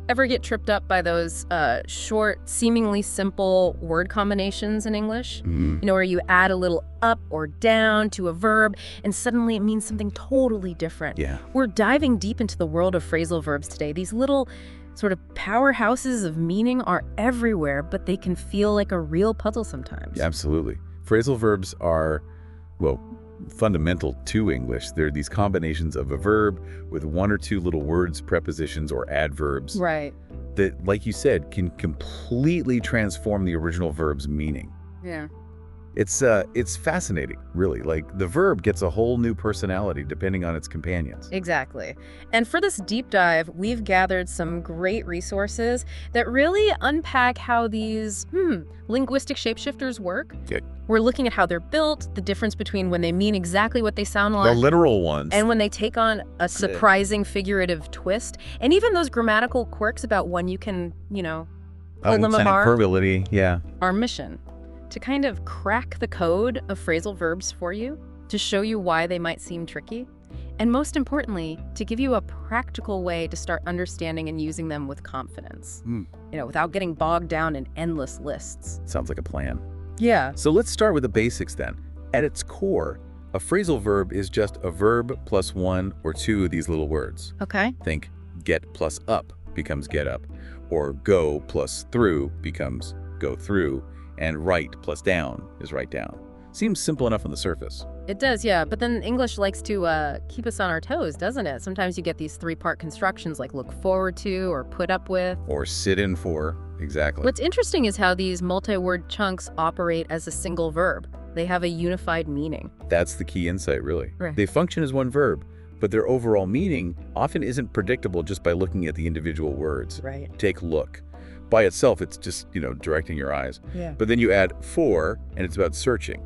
Ever get tripped up by those short, seemingly simple word combinations in English? Mm, You know, where you add a little up or down to a verb, and suddenly it means something totally different. yeah, We're diving deep into the world of phrasal verbs today. These little sort of powerhouses of meaning are everywhere, but they can feel like a real puzzle sometimes. absolutely. Phrasal verbs are, well, fundamental to English. They're these combinations of a verb with one or two little words, prepositions, or adverbs Right. that, like you said, can completely transform the original verb's meaning. Yeah. It's fascinating, really. Like, the verb gets a whole new personality depending on its companions. Exactly. And for this deep dive, we've gathered some great resources that really unpack how these linguistic shapeshifters work. Yeah. We're looking at how they're built, the difference between when they mean exactly what they sound The like literal ones. and when they take on a surprising figurative twist, and even those grammatical quirks about when you can, pull them apart. Hyperbole, yeah. Our mission, to kind of crack the code of phrasal verbs for you, to show you why they might seem tricky, and most importantly, to give you a practical way to start understanding and using them with confidence, without getting bogged down in endless lists. Sounds like a plan. Yeah. So let's start with the basics then. At its core, a phrasal verb is just a verb plus one or two of these little words. Okay. Think get plus up becomes get up, or go plus through becomes go through, and write plus down is write down. Seems simple enough on the surface. It does, yeah. But then English likes to keep us on our toes, doesn't it? Sometimes you get these three-part constructions like look forward to or put up with. Or sit in for, exactly. What's interesting is how these multi-word chunks operate as a single verb. They have a unified meaning. That's the key insight, really. Right. They function as one verb, but their overall meaning often isn't predictable just by looking at the individual words. Right. Take look. By itself, it's just, directing your eyes. Yeah. But then you add for, and it's about searching.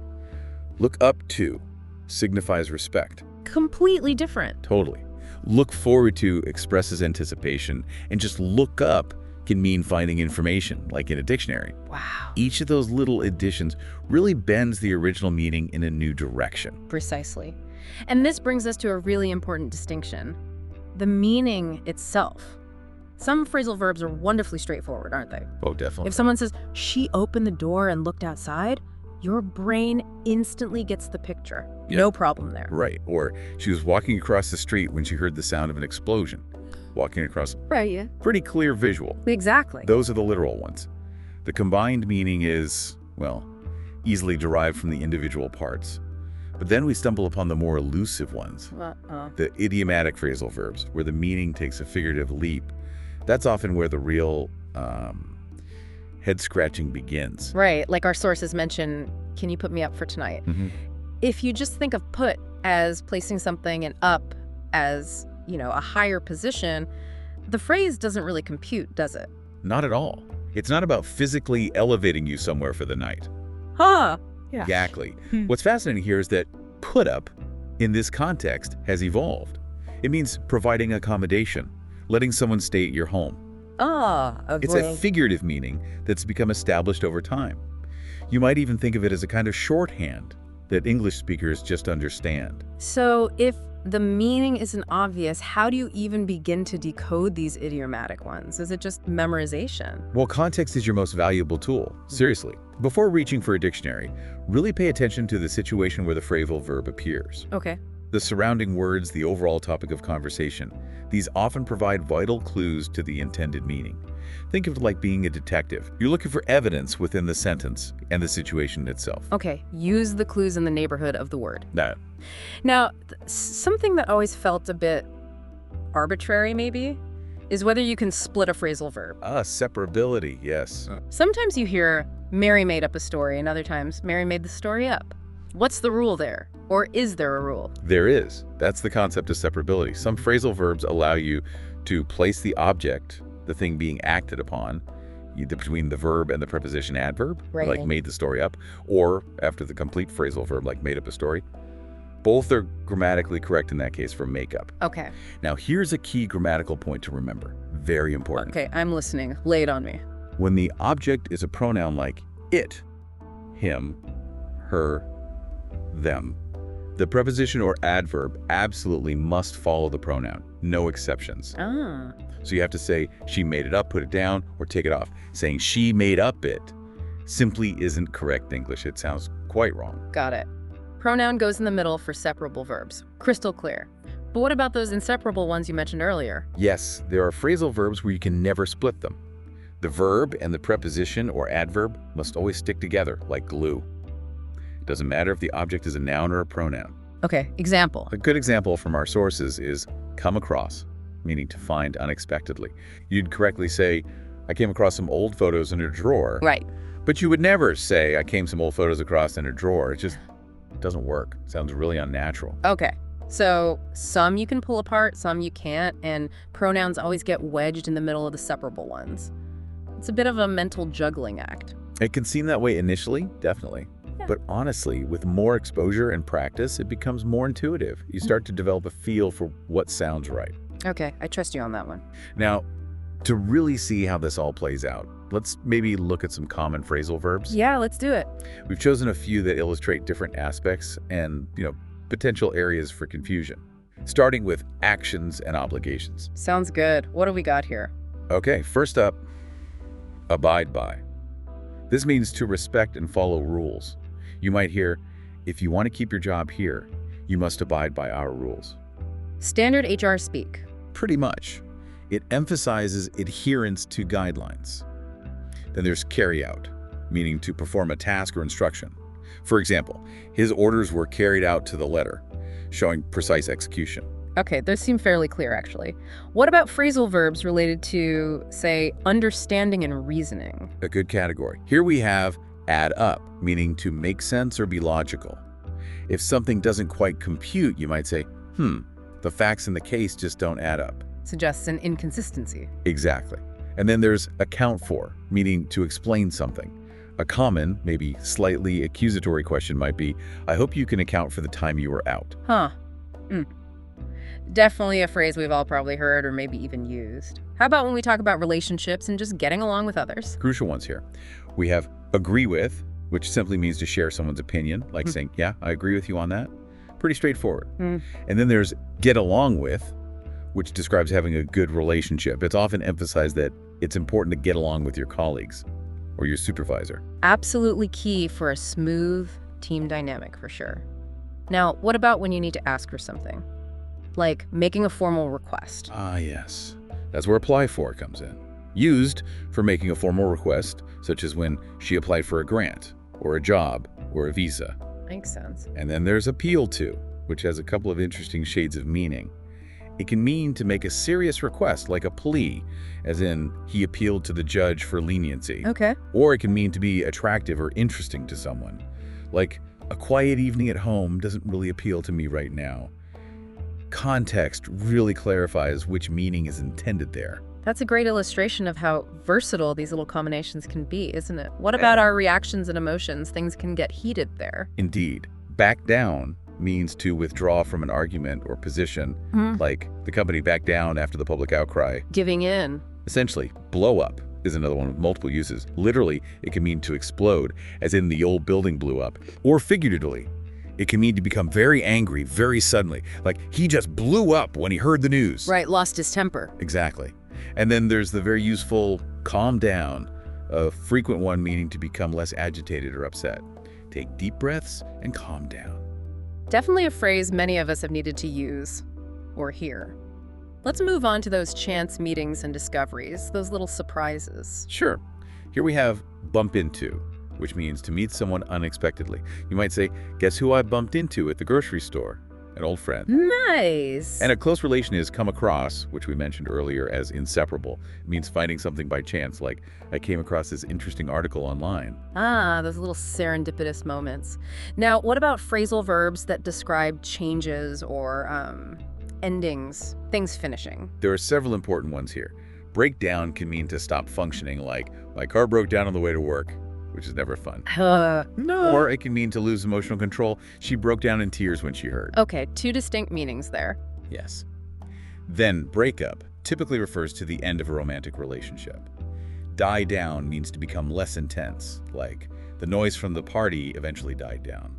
Look up to signifies respect. Completely different. Totally. Look forward to expresses anticipation, and just look up can mean finding information, like in a dictionary. Wow. Each of those little additions really bends the original meaning in a new direction. Precisely. And this brings us to a really important distinction. The meaning itself. Some phrasal verbs are wonderfully straightforward, aren't they? Oh, definitely. If someone says, she opened the door and looked outside, your brain instantly gets the picture. Yeah. No problem there. Right. Or she was walking across the street when she heard the sound of an explosion. Walking across. Right, yeah. Pretty clear visual. Exactly. Those are the literal ones. The combined meaning is, well, easily derived from the individual parts. But then we stumble upon the more elusive ones, the idiomatic phrasal verbs, where the meaning takes a figurative leap. That's often where the real head-scratching begins. Right, like our sources mention, can you put me up for tonight? If you just think of put as placing something and up as, a higher position, the phrase doesn't really compute, does it? Not at all. It's not about physically elevating you somewhere for the night. Huh. Yeah. Exactly. What's fascinating here is that put up, in this context, has evolved. It means providing accommodation, letting someone stay at your home. It's a figurative meaning that's become established over time. You might even think of it as a kind of shorthand that English speakers just understand. So if the meaning isn't obvious, how do you even begin to decode these idiomatic ones? Is it just memorization? Well, context is your most valuable tool. Seriously. Before reaching for a dictionary, really pay attention to the situation where the phrasal verb appears. Okay. The surrounding words, the overall topic of conversation. These often provide vital clues to the intended meaning. Think of it like being a detective. You're looking for evidence within the sentence and the situation itself. Okay, use the clues in the neighborhood of the word. That. Now, something that always felt a bit arbitrary, maybe, is whether you can split a phrasal verb. Separability, yes. Sometimes you hear, Mary made up a story, and other times, Mary made the story up. What's the rule there? Or is there a rule? There is. That's the concept of separability. Some phrasal verbs allow you to place the object, the thing being acted upon, either between the verb and the preposition adverb, Right. like made the story up, or after the complete phrasal verb, like made up a story. Both are grammatically correct in that case for make up. Okay. Now, here's a key grammatical point to remember. Very important. Okay, I'm listening. Lay it on me. When the object is a pronoun like it, him, her, them, The preposition or adverb absolutely must follow the pronoun, no exceptions. Ah. So you have to say, she made it up, put it down, or take it off. Saying she made up it simply isn't correct English. It sounds quite wrong. Got it. Pronoun goes in the middle for separable verbs. Crystal clear. But what about those inseparable ones you mentioned earlier? Yes, there are phrasal verbs where you can never split them. The verb and the preposition or adverb must always stick together like glue. It doesn't matter if the object is a noun or a pronoun. Okay, example. A good example from our sources is come across, meaning to find unexpectedly. You'd correctly say, I came across some old photos in a drawer. Right. But you would never say, I came some old photos across in a drawer. It just doesn't work. It sounds really unnatural. Okay. So some you can pull apart, some you can't, and pronouns always get wedged in the middle of the separable ones. It's a bit of a mental juggling act. It can seem that way initially, definitely. Yeah. But honestly, with more exposure and practice, it becomes more intuitive. You start to develop a feel for what sounds right. Okay, I trust you on that one. Now, to really see how this all plays out, let's maybe look at some common phrasal verbs. Yeah, let's do it. We've chosen a few that illustrate different aspects and, potential areas for confusion, starting with actions and obligations. Sounds good. What do we got here? Okay, first up, abide by. This means to respect and follow rules. You might hear, if you want to keep your job here, you must abide by our rules. Standard HR speak. Pretty much. It emphasizes adherence to guidelines. Then there's carry out, meaning to perform a task or instruction. For example, his orders were carried out to the letter, showing precise execution. Okay, those seem fairly clear, actually. What about phrasal verbs related to, say, understanding and reasoning? A good category. Here we have add up, meaning to make sense or be logical. If something doesn't quite compute, you might say, the facts in the case just don't add up. Suggests an inconsistency. Exactly. And then there's account for, meaning to explain something. A common, maybe slightly accusatory question might be, I hope you can account for the time you were out. Definitely a phrase we've all probably heard or maybe even used. How about when we talk about relationships and just getting along with others? Crucial ones here. We have agree with, which simply means to share someone's opinion, like saying, yeah, I agree with you on that. Pretty straightforward. And then there's get along with, which describes having a good relationship. It's often emphasized that it's important to get along with your colleagues or your supervisor. Absolutely key for a smooth team dynamic, for sure. Now, what about when you need to ask for something? Like making a formal request. Ah, yes. That's where apply for comes in. Used for making a formal request, such as when she applied for a grant, or a job, or a visa. Makes sense. And then there's appeal to, which has a couple of interesting shades of meaning. It can mean to make a serious request, like a plea, as in he appealed to the judge for leniency. Okay. Or it can mean to be attractive or interesting to someone, like a quiet evening at home doesn't really appeal to me right now. Context really clarifies which meaning is intended there. That's a great illustration of how versatile these little combinations can be, isn't it? What about our reactions and emotions? Things can get heated there. Indeed. Back down means to withdraw from an argument or position, like the company backed down after the public outcry. Giving in. Essentially, blow up is another one with multiple uses. Literally, it can mean to explode, as in the old building blew up. Or figuratively, it can mean to become very angry very suddenly, like he just blew up when he heard the news. Right, lost his temper. Exactly. And then there's the very useful calm down, a frequent one meaning to become less agitated or upset. Take deep breaths and calm down. Definitely a phrase many of us have needed to use or hear. Let's move on to those chance meetings and discoveries, those little surprises. Sure. Here we have bump into, which means to meet someone unexpectedly. You might say, guess who I bumped into at the grocery store? An old friend. Nice. And a close relation is come across, which we mentioned earlier as inseparable. It means finding something by chance, like I came across this interesting article online. Ah, those little serendipitous moments. Now, what about phrasal verbs that describe changes or endings, things finishing? There are several important ones here. Break down can mean to stop functioning, like my car broke down on the way to work, which is never fun. No. Or it can mean to lose emotional control. She broke down in tears when she heard. Okay, two distinct meanings there. Yes. Then breakup typically refers to the end of a romantic relationship. Die down means to become less intense, like the noise from the party eventually died down.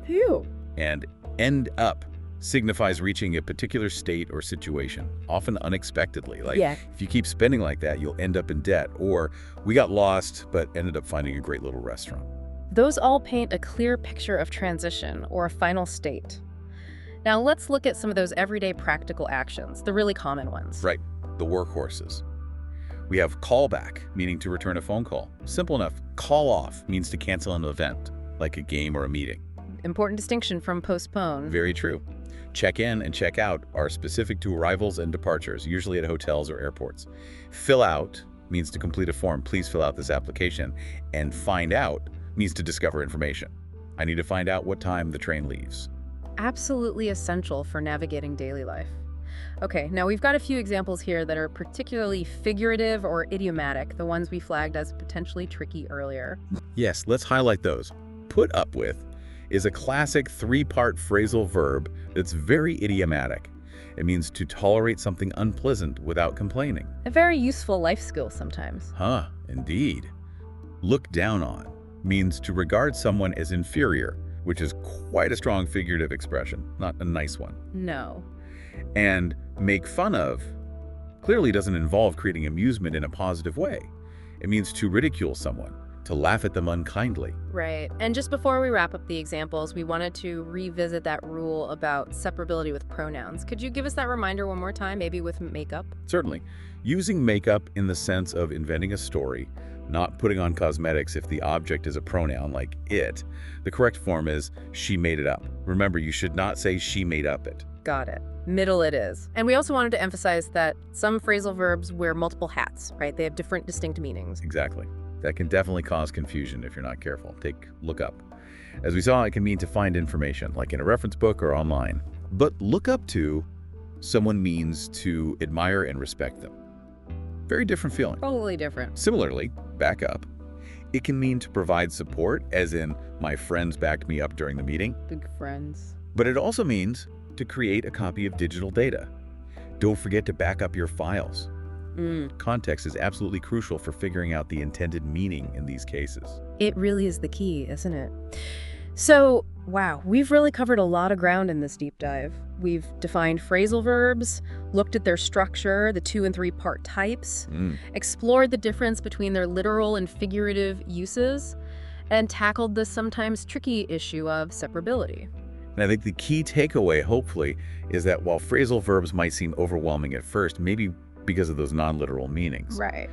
Phew. And end up signifies reaching a particular state or situation, often unexpectedly. Like, Yeah. if you keep spending like that, you'll end up in debt. Or, we got lost, but ended up finding a great little restaurant. Those all paint a clear picture of transition or a final state. Now let's look at some of those everyday practical actions, the really common ones. Right, the workhorses. We have callback, meaning to return a phone call. Simple enough. Call off means to cancel an event, like a game or a meeting. Important distinction from postpone. Very true. Check in and check out are specific to arrivals and departures, usually at hotels or airports. Fill out means to complete a form. Please fill out this application. And find out means to discover information. I need to find out what time the train leaves. Absolutely essential for navigating daily life. Okay, now we've got a few examples here that are particularly figurative or idiomatic, the ones we flagged as potentially tricky earlier. Yes, let's highlight those. Put up with is a classic three-part phrasal verb that's very idiomatic. It means to tolerate something unpleasant without complaining. A very useful life skill sometimes. Huh, indeed. Look down on means to regard someone as inferior, which is quite a strong figurative expression, not a nice one. No. And make fun of clearly doesn't involve creating amusement in a positive way. It means to ridicule someone, to laugh at them unkindly. Right. And just before we wrap up the examples, we wanted to revisit that rule about separability with pronouns. Could you give us that reminder one more time, maybe with makeup? Certainly. Using makeup in the sense of inventing a story, not putting on cosmetics if the object is a pronoun like it. The correct form is she made it up. Remember, you should not say she made up it. Got it. Middle it is. And we also wanted to emphasize that some phrasal verbs wear multiple hats, right? They have different distinct meanings. Exactly. That can definitely cause confusion if you're not careful. Look up. As we saw, it can mean to find information, like in a reference book or online. But look up to someone means to admire and respect them. Very different feeling. Totally different. Similarly, back up. It can mean to provide support, as in, my friends backed me up during the meeting. Big friends. But it also means to create a copy of digital data. Don't forget to back up your files. Context is absolutely crucial for figuring out the intended meaning in these cases. It really is the key, isn't it? So, wow, we've really covered a lot of ground in this deep dive. We've defined phrasal verbs, looked at their structure, the 2- and 3-part types, explored the difference between their literal and figurative uses, and tackled the sometimes tricky issue of separability. And I think the key takeaway, hopefully, is that while phrasal verbs might seem overwhelming at first, maybe because of those non-literal meanings. Right.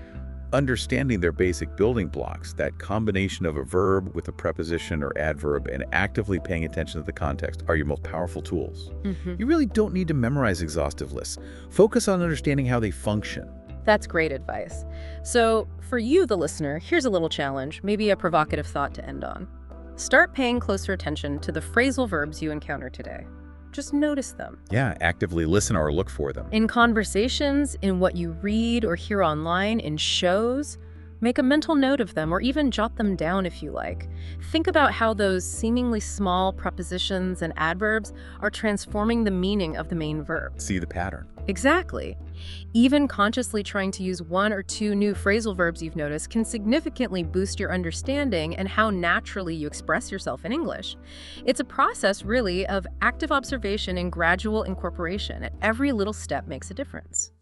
Understanding their basic building blocks, that combination of a verb with a preposition or adverb, and actively paying attention to the context are your most powerful tools. You really don't need to memorize exhaustive lists. Focus on understanding how they function. That's great advice. So for you, the listener, here's a little challenge, maybe a provocative thought to end on. Start paying closer attention to the phrasal verbs you encounter today. Just notice them. Yeah, actively listen or look for them. In conversations, in what you read or hear online, in shows, make a mental note of them or even jot them down if you like. Think about how those seemingly small prepositions and adverbs are transforming the meaning of the main verb. See the pattern. Exactly. Even consciously trying to use 1 or 2 new phrasal verbs you've noticed can significantly boost your understanding and how naturally you express yourself in English. It's a process, really, of active observation and gradual incorporation, and every little step makes a difference.